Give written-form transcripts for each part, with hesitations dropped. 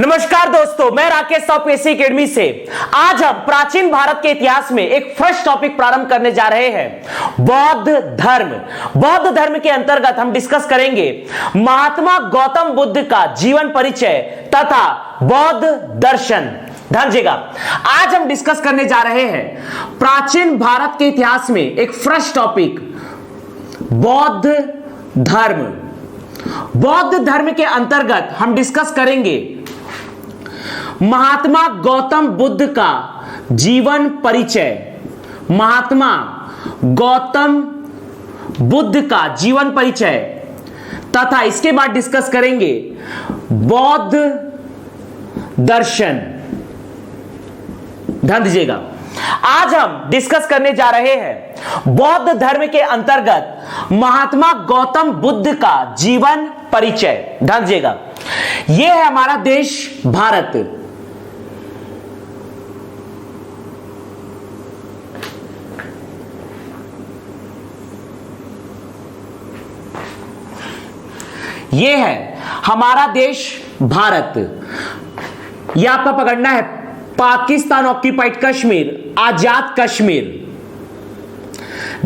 नमस्कार दोस्तों, मैं राकेश साहू पीएससी एकेडमी से आज हम प्राचीन भारत के इतिहास में एक फ्रेश टॉपिक प्रारंभ करने जा रहे हैं, बौद्ध धर्म। बौद्ध धर्म के अंतर्गत हम डिस्कस करेंगे महात्मा गौतम बुद्ध का जीवन परिचय तथा बौद्ध दर्शन। ध्यान दीजिएगा, आज हम डिस्कस करने जा रहे हैं प्राचीन भारत के इतिहास में एक फ्रेश टॉपिक, बौद्ध धर्म। बौद्ध धर्म के अंतर्गत हम डिस्कस करेंगे महात्मा गौतम बुद्ध का जीवन परिचय। महात्मा गौतम बुद्ध का जीवन परिचय तथा इसके बाद डिस्कस करेंगे बौद्ध दर्शन। ध्यान दीजिएगा, आज हम डिस्कस करने जा रहे हैं बौद्ध धर्म के अंतर्गत महात्मा गौतम बुद्ध का जीवन परिचय। ध्यान दीजिएगा, यह है हमारा देश भारत। यह है हमारा देश भारत। यह आपका पकड़ना है पाकिस्तान ऑक्यूपाइड कश्मीर, आजाद कश्मीर,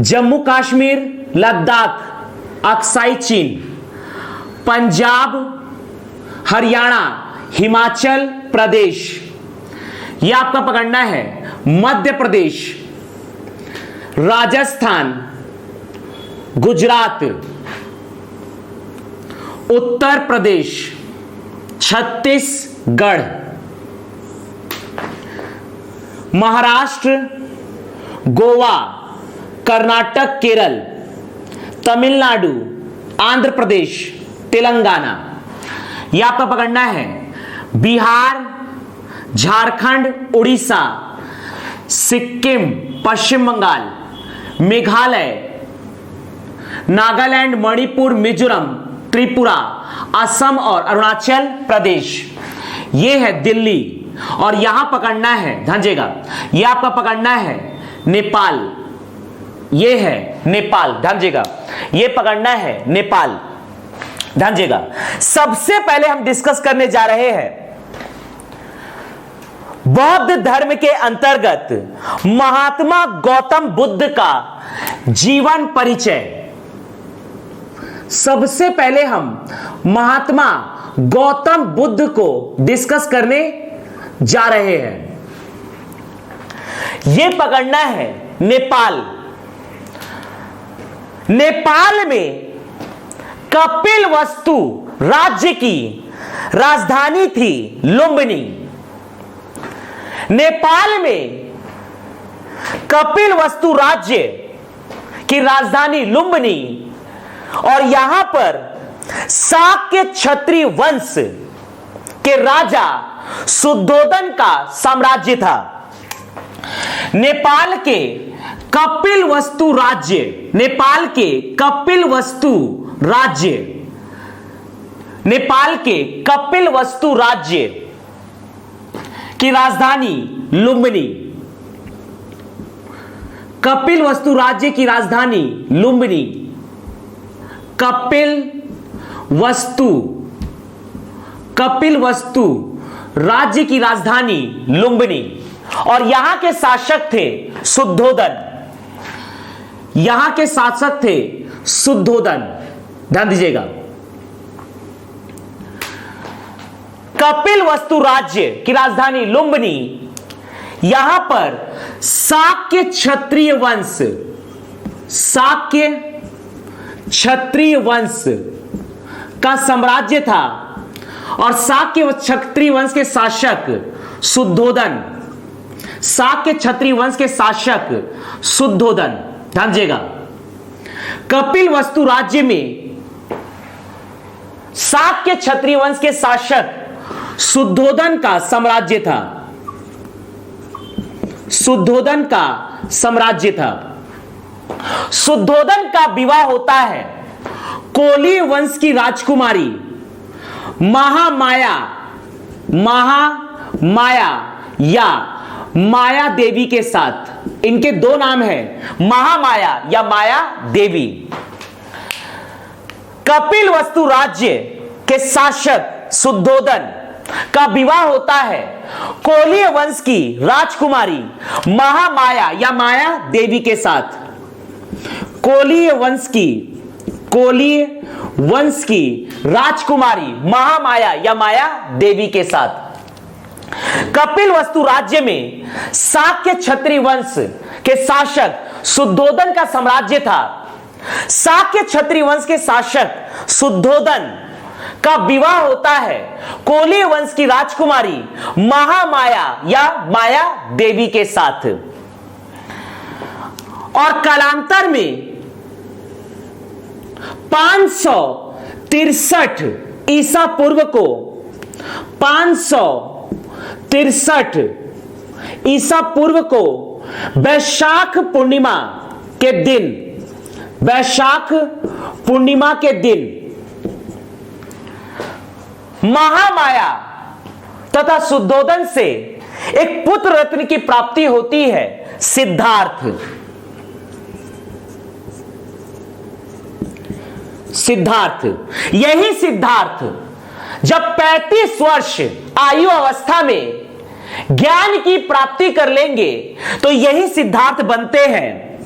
जम्मू कश्मीर, लद्दाख, अक्साई चीन, पंजाब, हरियाणा, हिमाचल प्रदेश। यह आपका पकड़ना है मध्य प्रदेश, राजस्थान, गुजरात, उत्तर प्रदेश, छत्तीसगढ़, महाराष्ट्र, गोवा, कर्नाटक, केरल, तमिलनाडु, आंध्र प्रदेश, तेलंगाना। यह आपका पकड़ना है बिहार, झारखंड, उड़ीसा, सिक्किम, पश्चिम बंगाल, मेघालय, नागालैंड, मणिपुर, मिजोरम, त्रिपुरा, असम और अरुणाचल प्रदेश। यह है दिल्ली और यहां पकड़ना है, ध्यान दीजिएगा, यह आपका पकड़ना है नेपाल। यह है नेपाल, ध्यान दीजिएगा, यह पकड़ना है नेपाल। ध्यान दीजिएगा, सबसे पहले हम डिस्कस करने जा रहे हैं बौद्ध धर्म के अंतर्गत महात्मा गौतम बुद्ध का जीवन परिचय। सबसे पहले हम महात्मा गौतम बुद्ध को डिस्कस करने जा रहे हैं। यह पकड़ना है नेपाल। नेपाल में कपिलवस्तु राज्य की राजधानी थी लुम्बिनी। नेपाल में कपिलवस्तु राज्य की राजधानी लुम्बिनी और यहां पर शाक्य क्षत्रिय वंश के राजा शुद्धोदन का साम्राज्य था। नेपाल के कपिलवस्तु राज्य, नेपाल के कपिलवस्तु राज्य, नेपाल के कपिलवस्तु राज्य की राजधानी लुम्बिनी, कपिलवस्तु राज्य की राजधानी लुम्बिनी, कपिलवस्तु राज्य की राजधानी लुम्बिनी और यहां के शासक थे शुद्धोदन। यहां के शासक थे शुद्धोदन। ध्यान दीजिएगा, कपिलवस्तु राज्य की राजधानी लुम्बिनी, यहां पर शाक्य क्षत्रिय वंश, शाक्य क्षत्रिय वंश का साम्राज्य था और शाक्य क्षत्रिय वंश के शासक शुद्धोदन, शाक्य क्षत्रिय वंश के शासक शुद्धोदन। ध्यान दीजिएगा, कपिलवस्तु राज्य में शाक्य क्षत्रिय वंश के शासक शुद्धोदन का साम्राज्य था। शुद्धोदन का साम्राज्य था। शुद्धोदन का विवाह होता है कोली वंश की राजकुमारी महामाया, महामाया या माया देवी के साथ। इनके दो नाम हैं, महामाया या माया देवी। कपिलवस्तु राज्य के शासक शुद्धोदन का विवाह होता है कोलीय वंश की राजकुमारी महामाया या माया देवी के साथ। कोलीय वंश की राजकुमारी महामाया या माया देवी के साथ। कपिलवस्तु राज्य में शाक्य क्षत्रिय वंश के शासक शुद्धोदन का साम्राज्य था। शाक्य क्षत्रिय वंश के शासक शुद्धोदन का विवाह होता है कोलीय वंश की राजकुमारी महामाया या माया देवी के साथ। और कालांतर में 563 ईसा पूर्व को 563 ईसा पूर्व को वैशाख पूर्णिमा के दिन महामाया तथा शुद्धोदन से एक पुत्र रत्न की प्राप्ति होती है, सिद्धार्थ। यही सिद्धार्थ जब 35 वर्ष आयु अवस्था में ज्ञान की प्राप्ति कर लेंगे तो यही सिद्धार्थ बनते हैं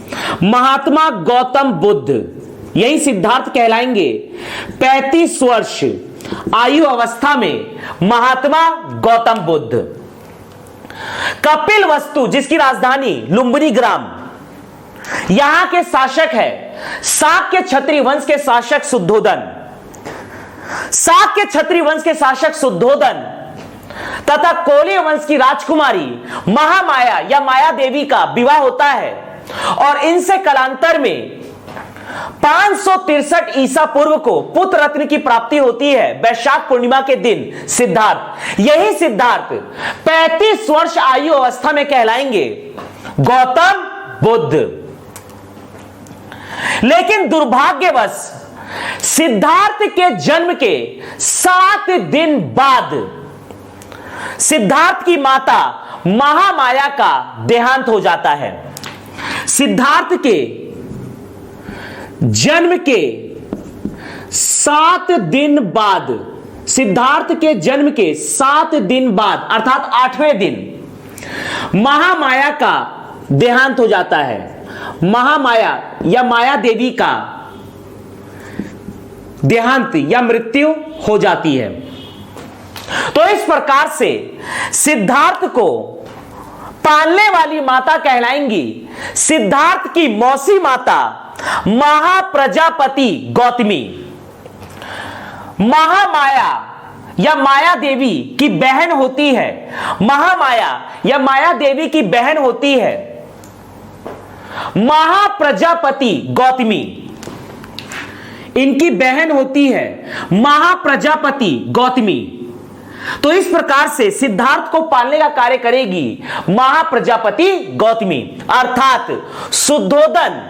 महात्मा गौतम बुद्ध। यही सिद्धार्थ कहलाएंगे 35 वर्ष आयु अवस्था में महात्मा गौतम बुद्ध। कपिलवस्तु जिसकी राजधानी लुम्बिनी ग्राम, यहां के शासक है शाक्य क्षत्रिय वंश के शासक शुद्धोदन। शाक्य क्षत्रिय वंश के शासक शुद्धोदन तथा कोलीय वंश की राजकुमारी महामाया या माया देवी का विवाह होता है और इनसे कालांतर में 563 ईसा पूर्व को पुत्र रत्न की प्राप्ति होती है वैशाख पूर्णिमा के दिन, सिद्धार्थ। यही सिद्धार्थ 35 वर्ष आयु अवस्था में कहलाएंगे गौतम बुद्ध। लेकिन दुर्भाग्यवश सिद्धार्थ के जन्म के 7 दिन बाद सिद्धार्थ की माता महामाया का देहांत हो जाता है। सिद्धार्थ के जन्म के 7 दिन बाद, सिद्धार्थ के जन्म के 7 दिन बाद अर्थात 8वें दिन महामाया का देहांत हो जाता है। महामाया या माया देवी का देहांत या मृत्यु हो जाती है। तो इस प्रकार से सिद्धार्थ को पालने वाली माता कहलाएंगी सिद्धार्थ की मौसी माता महाप्रजापति गौतमी। महामाया या माया देवी की बहन होती है, महामाया या माया देवी की बहन होती है महाप्रजापति गौतमी। इनकी बहन होती है महाप्रजापति गौतमी। तो इस प्रकार से सिद्धार्थ को पालने का कार्य करेगी महाप्रजापति गौतमी। अर्थात शुद्धोदन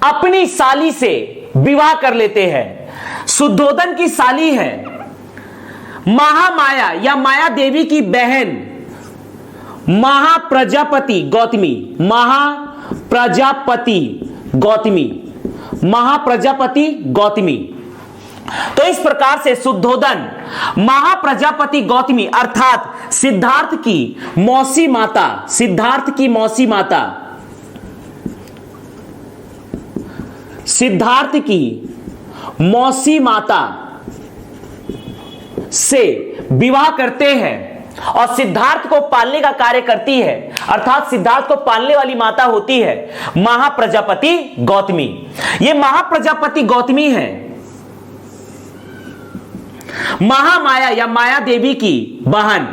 अपनी साली से विवाह कर लेते हैं। शुद्धोदन की साली है महामाया या माया देवी की बहन महाप्रजापति गौतमी। महाप्रजापति गौतमी। तो इस प्रकार से शुद्धोदन महाप्रजापति गौतमी अर्थात सिद्धार्थ की मौसी माता से विवाह करते हैं और सिद्धार्थ को पालने का कार्य करती है। अर्थात सिद्धार्थ को पालने वाली माता होती है महाप्रजापति गौतमी। ये महाप्रजापति गौतमी है महामाया या माया देवी की बहन।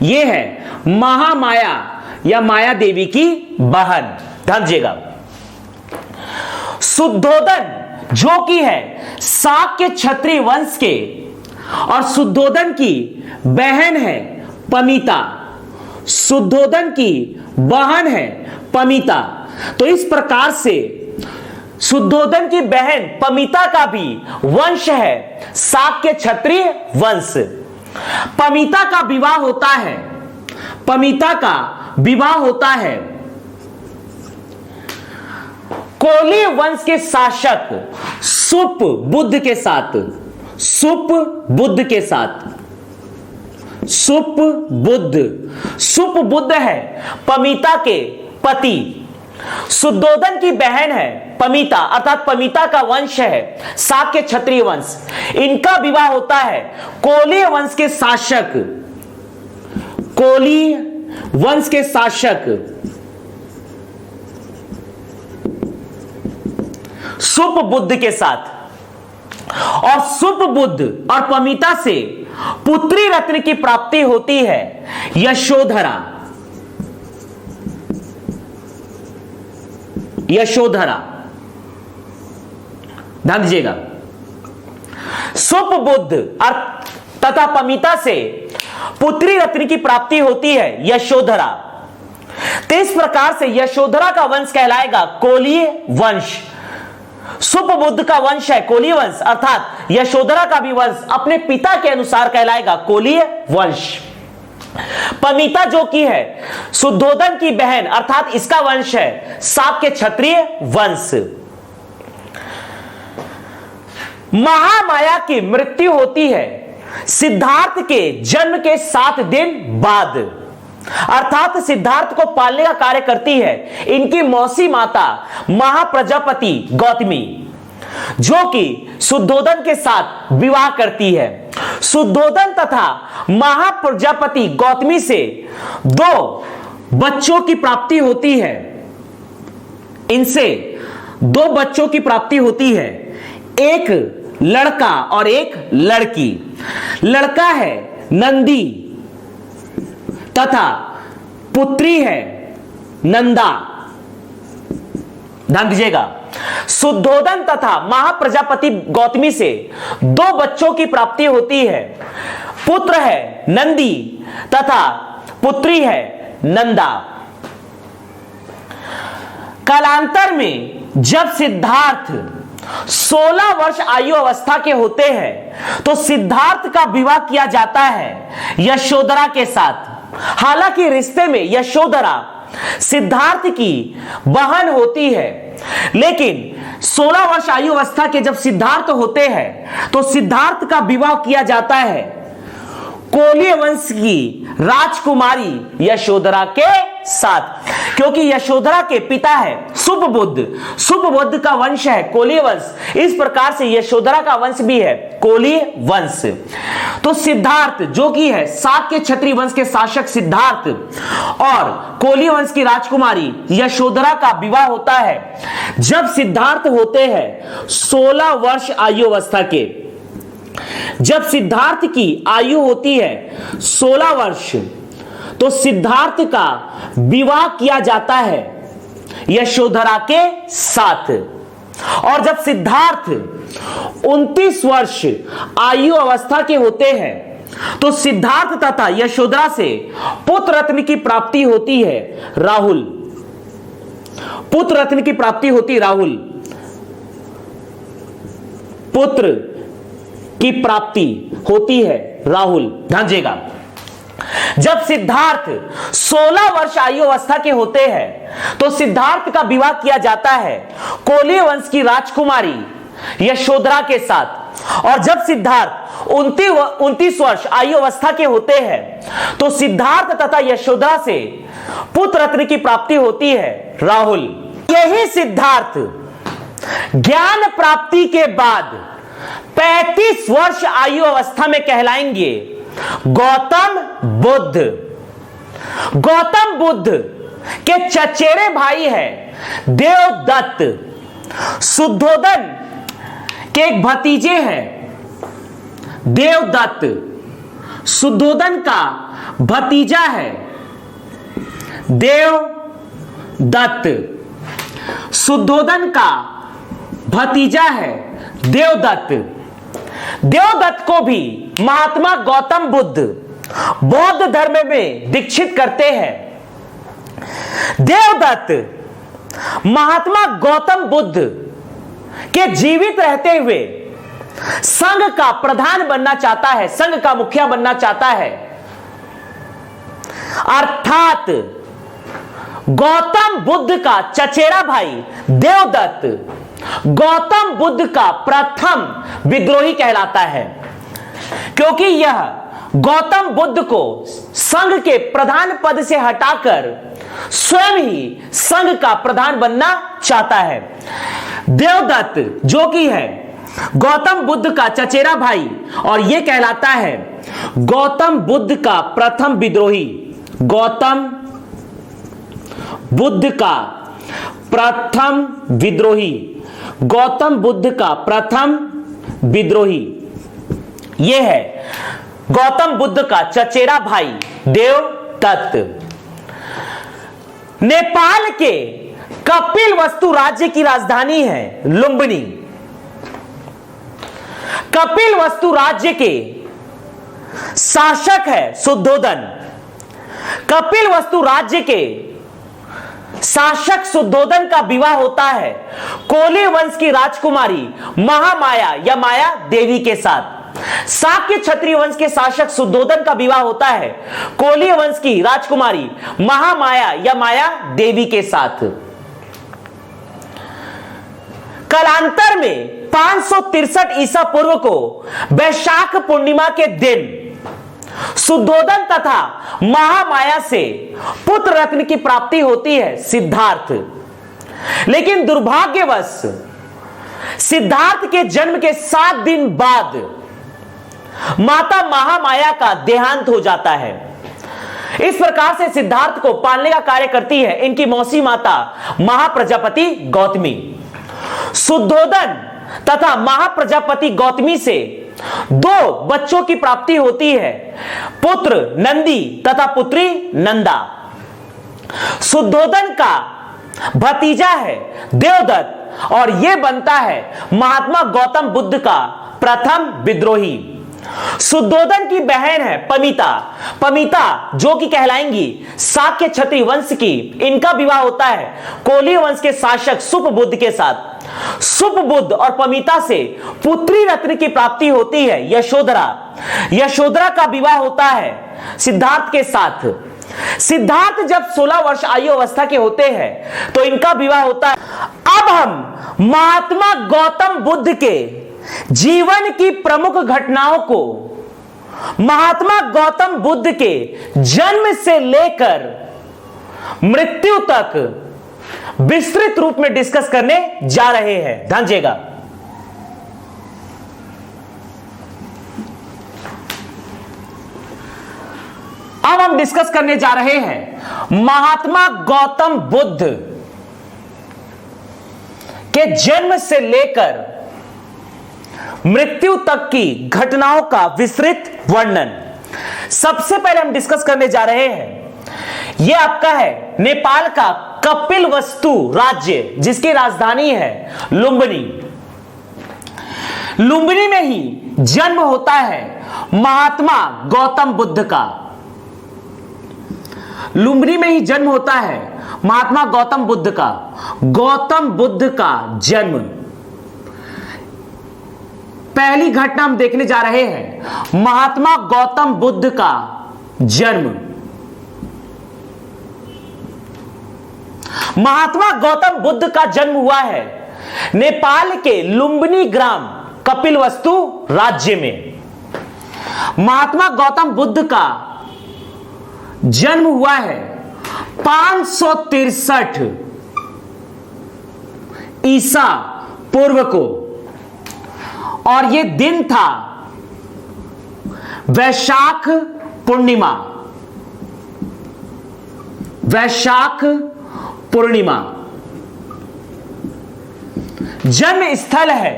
ये है महामाया या माया देवी की बहन। समझिएगा, शुद्धोदन जो कि है शाक्य क्षत्रिय वंश के और शुद्धोदन की बहन है पमिता। शुद्धोदन की बहन है पमिता। तो इस प्रकार से शुद्धोदन की बहन पमिता का भी वंश है शाक्य क्षत्रिय वंश। पमिता का विवाह होता है कोलीय वंश के शासक सुप बुद्ध के साथ। सुपबुद्ध के साथ। सुपबुद्ध है पमीता के पति, शुद्धोधन की बहन है पमीता, अर्थात पमीता का वंश है शाक्य क्षत्रिय वंश। इनका विवाह होता है कोलीय वंश के शासक, कोलीय वंश के शासक सुपबुद्ध के साथ। और सुपबुद्ध और पमीता से पुत्री रत्न की प्राप्ति होती है यशोधरा। ध्यान दीजिएगा, सुपबुद्ध और तथा पमीता से पुत्री रत्न की प्राप्ति होती है यशोधरा। तो इस प्रकार से यशोधरा का वंश कहलाएगा कोलीय वंश। सुपबुद्ध का वंश है कोलीय वंश, अर्थात यशोधरा का भी वंश अपने पिता के अनुसार कहलाएगा कोलीय वंश। पमीता जो की है शुद्धोधन की बहन, अर्थात इसका वंश है शाक्य क्षत्रिय वंश। महामाया की मृत्यु होती है सिद्धार्थ के जन्म के 7 दिन बाद, अर्थात सिद्धार्थ को पालने का कार्य करती है इनकी मौसी माता महाप्रजापति गौतमी, जो कि शुद्धोधन के साथ विवाह करती है। शुद्धोधन तथा महाप्रजापति गौतमी से 2 बच्चों की प्राप्ति होती है। इनसे 2 बच्चों की प्राप्ति होती है, एक लड़का और एक लड़की। लड़का है नंदी तथा पुत्री है नंदा। ध्यान दीजिएगा, शुद्धोधन तथा महाप्रजापति गौतमी से 2 बच्चों की प्राप्ति होती है। पुत्र है नंदी तथा पुत्री है नंदा। कालांतर में जब सिद्धार्थ 16 वर्ष आयु अवस्था के होते हैं तो सिद्धार्थ का विवाह किया जाता है यशोधरा के साथ। हालांकि रिश्ते में यशोधरा सिद्धार्थ की बहन होती है, लेकिन 16 वर्ष आयु अवस्था के जब सिद्धार्थ होते हैं तो सिद्धार्थ का विवाह किया जाता है कोलीय वंश की राजकुमारी यशोधरा के साथ, क्योंकि यशोधरा के पिता है सुपबुद्ध का वंश है कोलीय वंश। इस प्रकार से यशोधरा का वंश भी है कोलीय वंश। तो सिद्धार्थ जो कि है शाक्य क्षत्रिय वंश के शासक सिद्धार्थ और कोलीय वंश की राजकुमारी यशोधरा का विवाह होता है जब सिद्धार्थ होते हैं 16 वर्ष आयु अवस्था के। जब सिद्धार्थ की आयु होती है 16 वर्ष तो सिद्धार्थ का विवाह किया जाता है यशोधरा के साथ। और जब सिद्धार्थ 29 वर्ष आयु अवस्था के होते हैं तो सिद्धार्थ तथा यशोधरा से पुत्र रत्न की प्राप्ति होती है राहुल। पुत्र रत्न की प्राप्ति होती राहुल। पुत्र की प्राप्ति होती है राहुल। ध्यान दीजिएगा, जब सिद्धार्थ 16 वर्ष आयु अवस्था के होते हैं तो सिद्धार्थ का विवाह किया जाता है कोलीय वंश की राजकुमारी यशोधरा के साथ। और जब सिद्धार्थ 29 वर्ष आयु अवस्था के होते हैं तो सिद्धार्थ तथा यशोधरा से पुत्र रत्न की प्राप्ति होती है राहुल। यही सिद्धार्थ ज्ञान प्राप्ति के बाद 35 वर्ष आयु अवस्था में कहलाएंगे गौतम बुद्ध। गौतम बुद्ध के चचेरे भाई है देवदत्त। शुद्धोधन के एक भतीजे हैं देवदत्त। शुद्धोधन का भतीजा है देवदत्त। शुद्धोधन का भतीजा है देवदत्त। देवदत्त को भी महात्मा गौतम बुद्ध बौद्ध धर्म में दीक्षित करते हैं। देवदत्त महात्मा गौतम बुद्ध के जीवित रहते हुए संघ का प्रधान बनना चाहता है, संघ का मुखिया बनना चाहता है। अर्थात गौतम बुद्ध का चचेरा भाई देवदत्त गौतम बुद्ध का प्रथम विद्रोही कहलाता है, क्योंकि यह गौतम बुद्ध को संघ के प्रधान पद से हटाकर स्वयं ही संघ का प्रधान बनना चाहता है। देवदत्त जो कि है गौतम बुद्ध का चचेरा भाई, और यह कहलाता है गौतम बुद्ध का प्रथम विद्रोही। गौतम बुद्ध का प्रथम विद्रोही, गौतम बुद्ध का प्रथम विद्रोही यह है गौतम बुद्ध का चचेरा भाई देवदत्त। नेपाल के कपिलवस्तु राज्य की राजधानी है लुम्बिनी। कपिलवस्तु राज्य के शासक है शुद्धोदन। कपिलवस्तु राज्य के शासक शुद्धोदन का विवाह होता है कोली वंश की राजकुमारी महामाया या माया देवी के साथ। शाक्य क्षत्रिय वंश के शासक शुद्धोदन का विवाह होता है कोली वंश की राजकुमारी महामाया या माया देवी के साथ। कालांतर में 563 ईसा पूर्व को वैशाख पूर्णिमा के दिन शुद्धोदन तथा महामाया से पुत्र रत्न की प्राप्ति होती है सिद्धार्थ। लेकिन दुर्भाग्यवश सिद्धार्थ के जन्म के 7 दिन बाद माता महामाया का देहांत हो जाता है। इस प्रकार से सिद्धार्थ को पालने का कार्य करती है इनकी मौसी माता महाप्रजापति गौतमी। शुद्धोदन तथा महाप्रजापति गौतमी से 2 बच्चों की प्राप्ति होती है, पुत्र नंदी तथा पुत्री नंदा। शुद्धोदन का भतीजा है देवदत्त और यह बनता है महात्मा गौतम बुद्ध का प्रथम विद्रोही। शुद्धोदन की बहन है पमिता। पमिता जो कि कहलाएंगी शाक्य क्षत्रिय वंश की। इनका विवाह होता है कोली वंश के शासक सुपबुद्ध के साथ। सुपबुद्ध और पमिता से पुत्री रत्न की प्राप्ति होती है यशोधरा। यशोधरा का विवाह होता है सिद्धार्थ के साथ। सिद्धार्थ जब 16 वर्ष आयु अवस्था के होते हैं तो इनका विवाह होता है। अब हम महात्मा गौतम बुद्ध के जीवन की प्रमुख घटनाओं को महात्मा गौतम बुद्ध के जन्म से लेकर मृत्यु तक विस्तृत रूप में डिस्कस करने जा रहे हैं। ध्यान। अब हम डिस्कस करने जा रहे हैं महात्मा गौतम बुद्ध के जन्म से लेकर मृत्यु तक की घटनाओं का विस्तृत वर्णन। सबसे पहले हम डिस्कस करने जा रहे हैं यह आपका है नेपाल का कपिलवस्तु राज्य जिसकी राजधानी है लुम्बिनी। लुम्बिनी में ही जन्म होता है महात्मा गौतम बुद्ध का। लुम्बिनी में ही जन्म होता है महात्मा गौतम बुद्ध का। गौतम बुद्ध का जन्म, पहली घटना हम देखने जा रहे हैं महात्मा गौतम बुद्ध का जन्म। महात्मा गौतम बुद्ध का जन्म हुआ है नेपाल के लुम्बिनी ग्राम कपिलवस्तु राज्य में। महात्मा गौतम बुद्ध का जन्म हुआ है 563 ईसा पूर्व को और यह दिन था वैशाख पूर्णिमा। वैशाख पूर्णिमा। जन्म स्थल है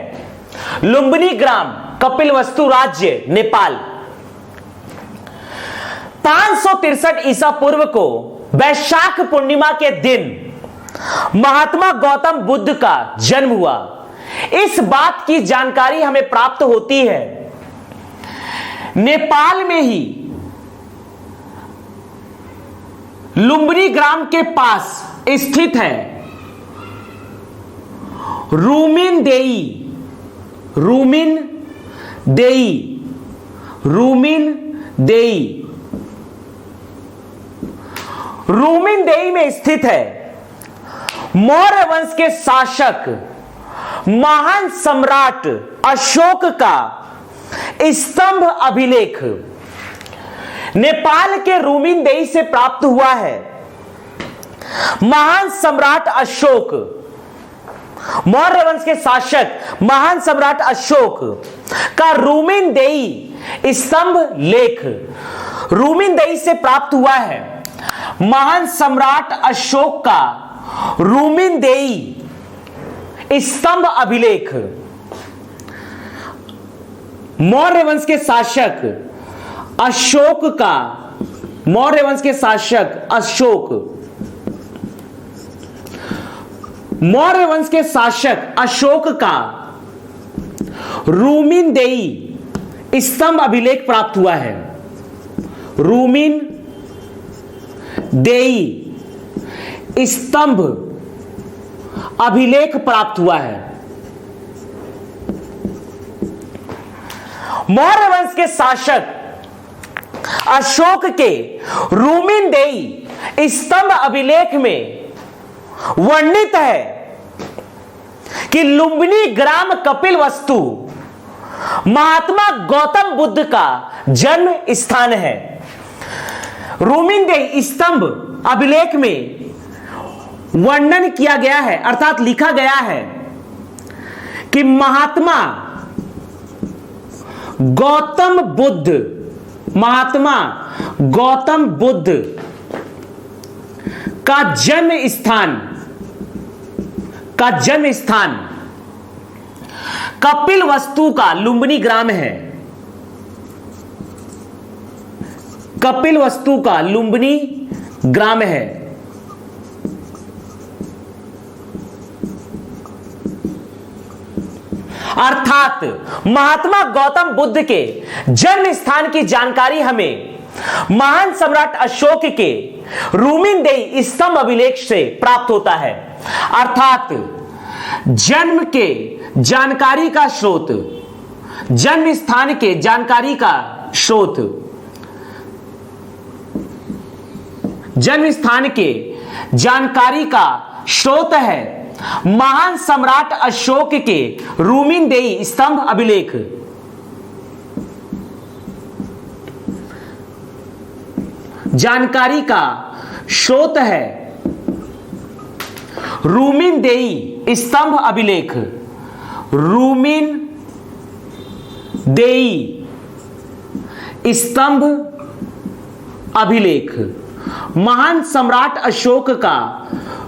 लुम्बिनी ग्राम कपिलवस्तु राज्य नेपाल। 563 ईसा पूर्व को वैशाख पूर्णिमा के दिन महात्मा गौतम बुद्ध का जन्म हुआ। इस बात की जानकारी हमें प्राप्त होती है नेपाल में ही लुम्बिनी ग्राम के पास स्थित है रूमिन देई। रूमिन देई। रूमिन देई। रूमिन देई में स्थित है मौर्य वंश के शासक महान सम्राट अशोक का स्तंभ अभिलेख नेपाल के रूमिनदेई से प्राप्त हुआ है। महान सम्राट अशोक, मौर्य वंश के शासक महान सम्राट अशोक का रूमिनदेई स्तंभ लेख रूमिनदेई से प्राप्त हुआ है। महान सम्राट अशोक का रूमिनदेई स्तंभ अभिलेख मौर्य वंश के शासक अशोक का, मौर्य वंश के शासक अशोक, मौर्य वंश के शासक अशोक का रूमिनदेई स्तंभ अभिलेख प्राप्त हुआ है। रूमिनदेई स्तंभ अभिलेख प्राप्त हुआ है। मौर्य वंश के शासक अशोक के रूमिनदेई स्तंभ अभिलेख में वर्णित है कि लुम्बिनी ग्राम कपिलवस्तु महात्मा गौतम बुद्ध का जन्म स्थान है। रूमिनदेई स्तंभ अभिलेख में वर्णन किया गया है, अर्थात लिखा गया है कि महात्मा गौतम बुद्ध का जन्म स्थान कपिलवस्तु का लुम्बिनी ग्राम है। कपिलवस्तु का लुम्बिनी ग्राम है। अर्थात महात्मा गौतम बुद्ध के जन्म स्थान की जानकारी हमें महान सम्राट अशोक के रूमिनदेई स्तंभ अभिलेख से प्राप्त होता है। अर्थात जन्म के जानकारी का स्रोत, जन्म स्थान के जानकारी का स्रोत, जन्म स्थान के जानकारी का स्रोत है महान सम्राट अशोक के रूमिनदेई स्तंभ अभिलेख। जानकारी का स्रोत है रूमिनदेई स्तंभ अभिलेख। रूमिनदेई स्तंभ अभिलेख महान सम्राट अशोक का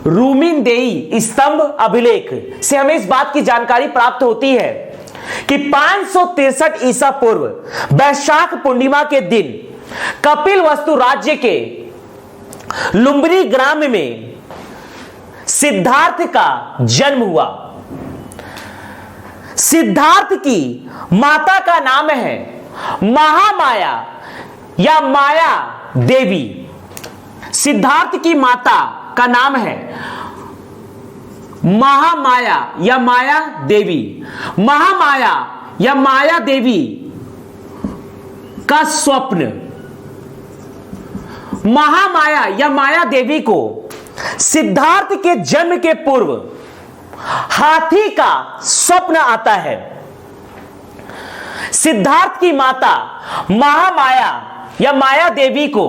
रूमिनदेई स्तंभ अभिलेख से हमें इस बात की जानकारी प्राप्त होती है कि 563 ईसा पूर्व वैशाख पूर्णिमा के दिन कपिलवस्तु राज्य के लुम्बिनी ग्राम में सिद्धार्थ का जन्म हुआ। सिद्धार्थ की माता का नाम है महामाया या माया देवी। सिद्धार्थ की माता का नाम है महामाया या माया देवी। महामाया या माया देवी का स्वप्न, महामाया या माया देवी को सिद्धार्थ के जन्म के पूर्व हाथी का स्वप्न आता है। सिद्धार्थ की माता महामाया या माया देवी को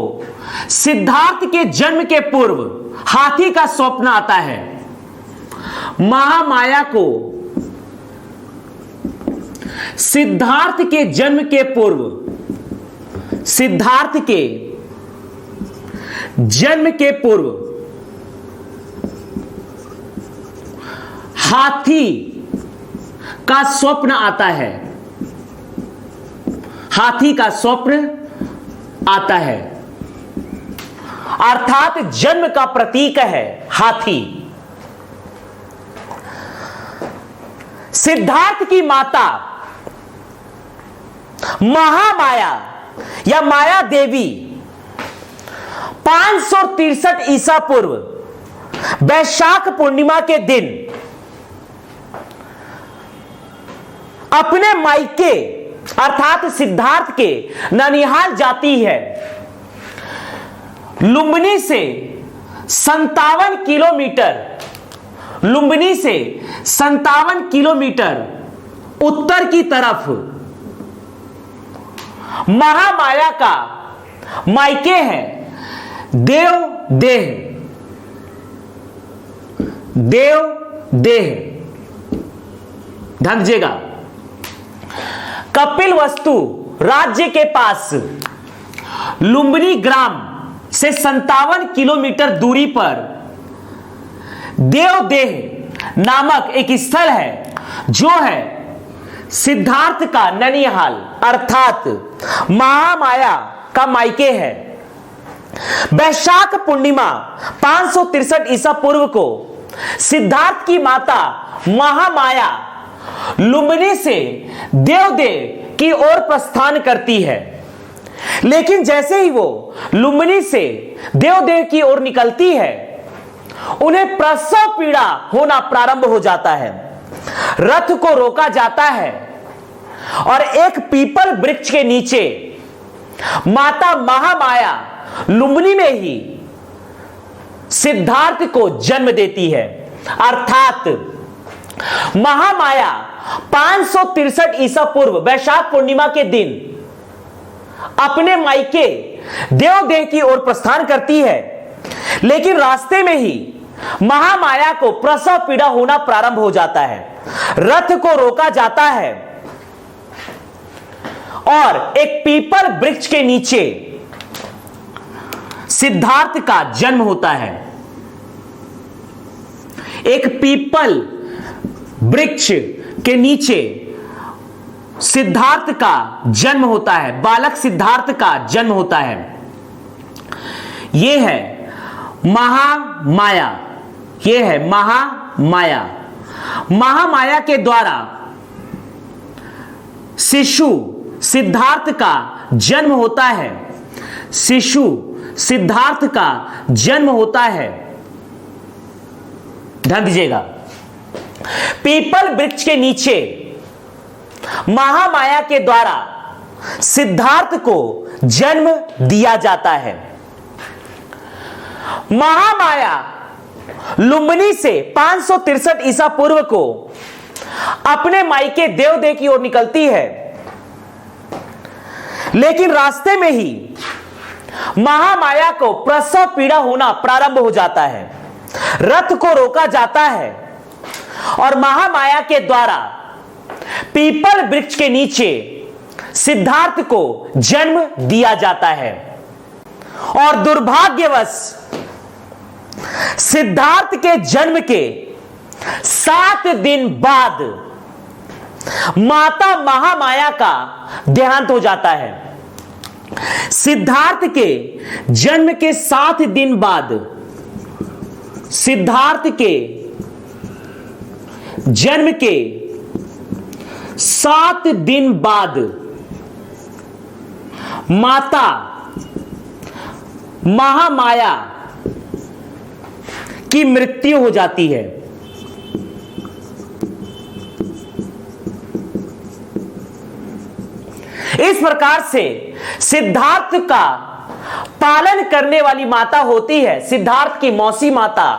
सिद्धार्थ के जन्म के पूर्व हाथी का स्वप्न आता है। महामाया को सिद्धार्थ के जन्म के पूर्व, सिद्धार्थ के जन्म के पूर्व हाथी का स्वप्न आता है। हाथी का स्वप्न आता है, अर्थात जन्म का प्रतीक है हाथी। सिद्धार्थ की माता महामाया या माया देवी 563 ईसा पूर्व वैशाख पूर्णिमा के दिन अपने मायके अर्थात सिद्धार्थ के ननिहाल जाती है। लुम्बिनी से 57 किलोमीटर, लुम्बिनी से 57 किलोमीटर उत्तर की तरफ महामाया का मायके है देवदेह। ध्यान दीजिएगा, कपिलवस्तु राज्य के पास लुम्बिनी ग्राम से 57 किलोमीटर दूरी पर देवदेह नामक एक स्थल है जो है सिद्धार्थ का ननिहाल अर्थात महामाया का मायके है। वैशाख पूर्णिमा 563 ईसा पूर्व को सिद्धार्थ की माता महामाया लुम्बिनी से देवदेह की ओर प्रस्थान करती है। लेकिन जैसे ही वो लुम्बिनी से देवदेह की ओर निकलती है, उन्हें प्रसव पीड़ा होना प्रारंभ हो जाता है। रथ को रोका जाता है और एक पीपल वृक्ष के नीचे माता महामाया लुम्बिनी में ही सिद्धार्थ को जन्म देती है। अर्थात महामाया 563 ईसा पूर्व वैशाख पूर्णिमा के दिन अपने मायके देवदेह की ओर प्रस्थान करती है। लेकिन रास्ते में ही महामाया को प्रसव पीड़ा होना प्रारंभ हो जाता है। रथ को रोका जाता है और एक पीपल वृक्ष के नीचे सिद्धार्थ का जन्म होता है। एक पीपल वृक्ष के नीचे सिद्धार्थ का जन्म होता है, बालक सिद्धार्थ का जन्म होता है। यह है महामाया, यह है महामाया। महामाया के द्वारा शिशु सिद्धार्थ का जन्म होता है। शिशु सिद्धार्थ का जन्म होता है। ध्यान दीजिएगा, पीपल वृक्ष के नीचे महामाया के द्वारा सिद्धार्थ को जन्म दिया जाता है। महामाया लुम्बिनी से 563 ईसा पूर्व को अपने मायके देवदेह की ओर निकलती है। लेकिन रास्ते में ही महामाया को प्रसव पीड़ा होना प्रारंभ हो जाता है। रथ को रोका जाता है और महामाया के द्वारा पीपल वृक्ष के नीचे सिद्धार्थ को जन्म दिया जाता है। और दुर्भाग्यवश सिद्धार्थ के जन्म के 7 दिन बाद माता महामाया का देहांत हो जाता है। सिद्धार्थ के जन्म के 7 दिन बाद, सिद्धार्थ के जन्म के 7 दिन बाद माता महामाया की मृत्यु हो जाती है। इस प्रकार से सिद्धार्थ का पालन करने वाली माता होती है सिद्धार्थ की मौसी माता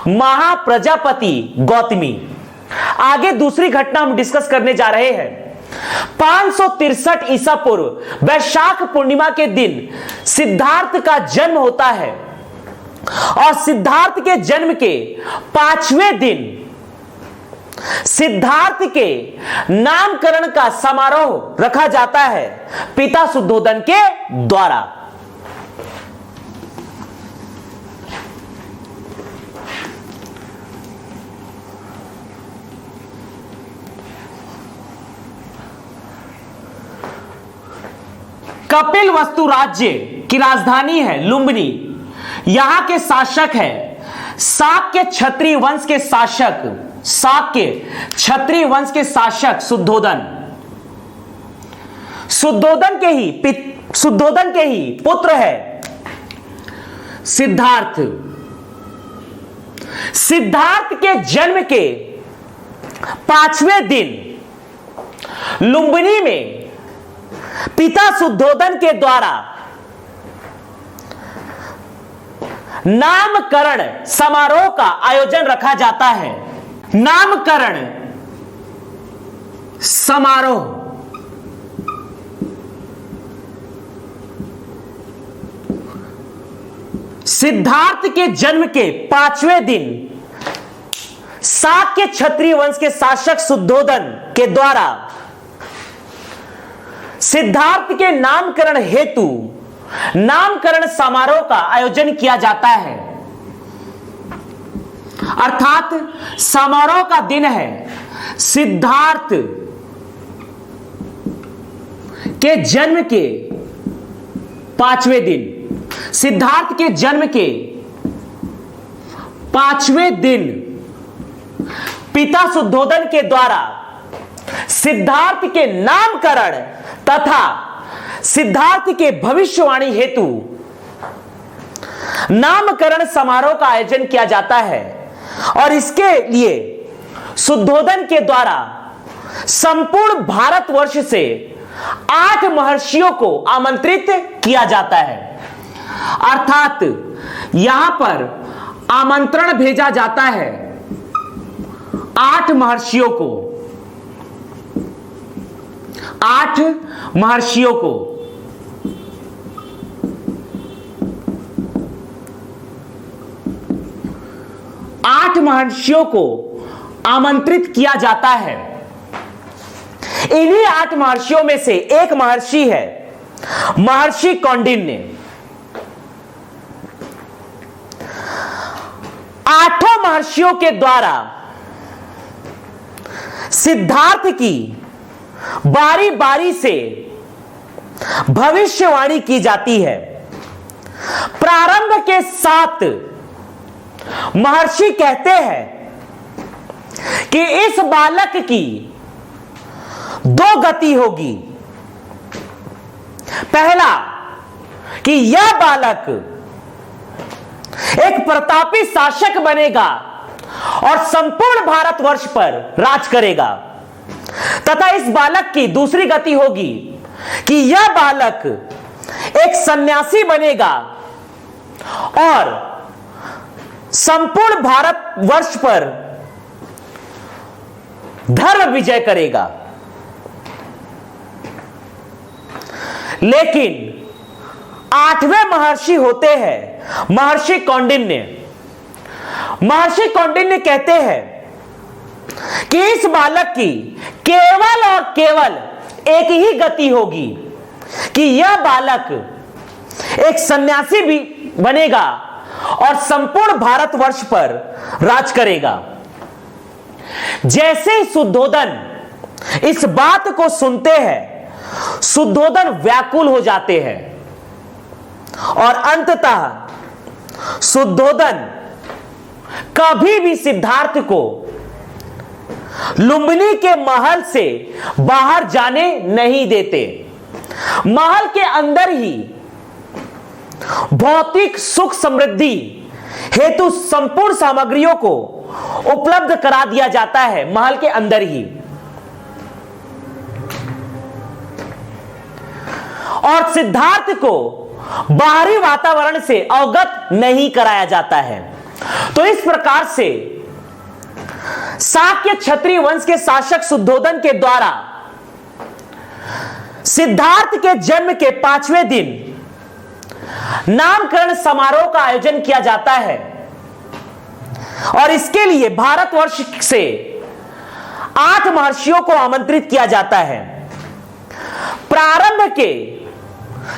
महाप्रजापति गौतमी। आगे दूसरी घटना हम डिस्कस करने जा रहे हैं। 563 ईसा पूर्व वैशाख पूर्णिमा के दिन सिद्धार्थ का जन्म होता है और सिद्धार्थ के जन्म के 5वें दिन सिद्धार्थ के नामकरण का समारोह रखा जाता है पिता शुद्धोदन के द्वारा। कपिलवस्तु राज्य की राजधानी है लुम्बिनी। यहां के शासक है शाक्य क्षत्रिय वंश के शासक, शाक्य क्षत्रिय वंश के शासक शुद्धोदन। शुद्धोदन के ही पुत्र है सिद्धार्थ। सिद्धार्थ के जन्म के 5वें दिन लुम्बिनी में पिता शुद्धोदन के द्वारा नामकरण समारोह का आयोजन रखा जाता है। नामकरण समारोह। सिद्धार्थ के जन्म के 5वें दिन शाक्य क्षत्रिय वंश के शासक शुद्धोदन के द्वारा सिद्धार्थ के नामकरण हेतु नामकरण समारोह का आयोजन किया जाता है। अर्थात समारोह का दिन है सिद्धार्थ के जन्म के 5वें दिन। सिद्धार्थ के जन्म के 5वें दिन पिता शुद्धोदन के द्वारा सिद्धार्थ के नामकरण तथा सिद्धार्थ के भविष्यवाणी हेतु नामकरण समारोह का आयोजन किया जाता है और इसके लिए शुद्धोदन के द्वारा संपूर्ण भारतवर्ष से 8 महर्षियों को आमंत्रित किया जाता है। अर्थात यहां पर आमंत्रण भेजा जाता है 8 महर्षियों को, 8 महर्षियों को। आठ महर्षियों को आमंत्रित किया जाता है। इन्हीं 8 महर्षियों में से एक महर्षि है महर्षि कौंडिन्य। 8 महर्षियों के द्वारा सिद्धार्थ की बारी बारी से भविष्यवाणी की जाती है। प्रारंभ के 7 महर्षि कहते हैं कि इस बालक की 2 गति होगी। पहला कि यह बालक एक प्रतापी शासक बनेगा और संपूर्ण भारतवर्ष पर राज करेगा, तथा इस बालक की दूसरी गति होगी कि यह बालक एक सन्यासी बनेगा और संपूर्ण भारतवर्ष पर धर्म विजय करेगा। लेकिन 8वें महर्षि होते हैं महर्षि कौंडिन्य। महर्षि कौंडिन्य कहते हैं कि इस बालक की केवल और केवल एक ही गति होगी कि यह बालक एक सन्यासी भी बनेगा और संपूर्ण भारतवर्ष पर राज करेगा। जैसे ही शुद्धोदन इस बात को सुनते हैं, शुद्धोदन व्याकुल हो जाते हैं और अंततः शुद्धोदन कभी भी सिद्धार्थ को लुम्बिनी के महल से बाहर जाने नहीं देते। महल के अंदर ही भौतिक सुख समृद्धि हेतु संपूर्ण सामग्रियों को उपलब्ध करा दिया जाता है महल के अंदर ही, और सिद्धार्थ को बाहरी वातावरण से अवगत नहीं कराया जाता है। तो इस प्रकार से शाक्य क्षत्रिय वंश के शासक शुद्धोदन के द्वारा सिद्धार्थ के जन्म के 5वें दिन नामकरण समारोह का आयोजन किया जाता है और इसके लिए भारतवर्ष से 8 महर्षियों को आमंत्रित किया जाता है। प्रारंभ के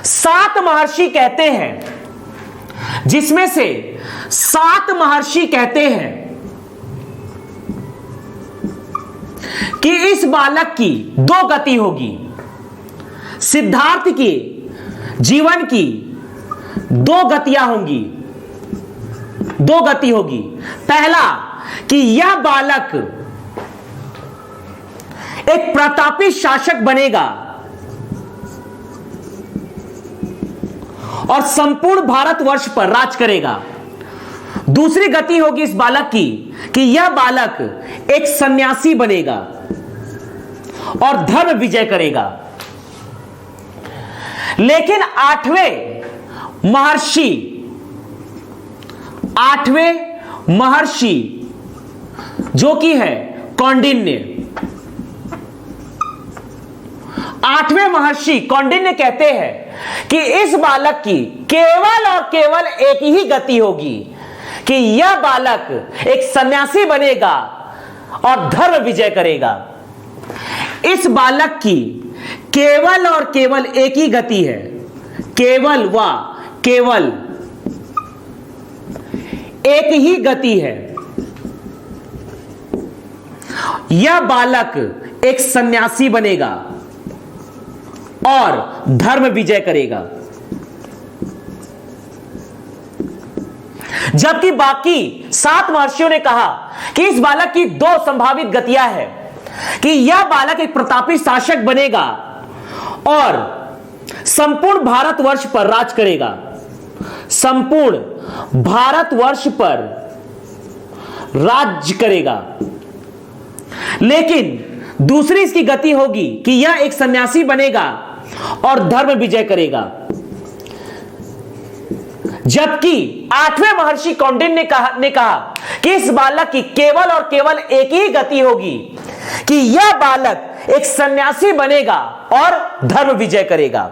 7 महर्षि कहते हैं, जिसमें से 7 महर्षि कहते हैं कि इस बालक की 2 गति होगी। सिद्धार्थ की जीवन की 2 गतियां होंगी, 2 गति होगी। पहला कि यह बालक एक प्रतापी शासक बनेगा और संपूर्ण भारतवर्ष पर राज करेगा। दूसरी गति होगी इस बालक की कि यह बालक एक सन्यासी बनेगा और धर्म विजय करेगा। लेकिन 8वें महर्षि जो कि है कौंडिन्य। 8वें महर्षि कौंडिन्य कहते हैं कि इस बालक की केवल और केवल एक ही गति होगी कि यह बालक एक सन्यासी बनेगा और धर्म विजय करेगा। इस बालक की केवल और केवल एक ही गति है, केवल व केवल एक ही गति है, यह बालक एक सन्यासी बनेगा और धर्म विजय करेगा। जबकि बाकी 7 महर्षियों ने कहा कि इस बालक की 2 संभावित गतियां हैं कि यह बालक एक प्रतापी शासक बनेगा और संपूर्ण भारतवर्ष पर राज करेगा, संपूर्ण भारतवर्ष पर राज्य करेगा। लेकिन दूसरी इसकी गति होगी कि यह एक सन्यासी बनेगा और धर्म विजय करेगा। जबकि 8वें महर्षि कौंडिन्य ने कहा कि इस बालक की केवल और केवल एक ही गति होगी कि यह बालक एक सन्यासी बनेगा और धर्म विजय करेगा।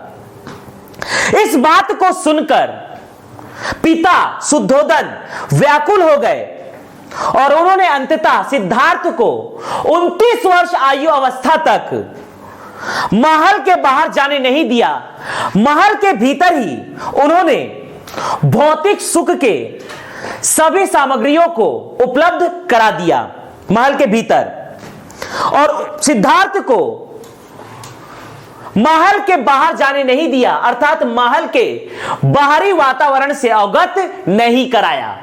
इस बात को सुनकर पिता शुद्धोदन व्याकुल हो गए और उन्होंने अंततः सिद्धार्थ को 29 वर्ष आयु अवस्था तक महल के बाहर जाने नहीं दिया। महल के भीतर ही उन्होंने भौतिक सुख के सभी सामग्रियों को उपलब्ध करा दिया महल के भीतर, और सिद्धार्थ को महल के बाहर जाने नहीं दिया, अर्थात महल के बाहरी वातावरण से अवगत नहीं कराया।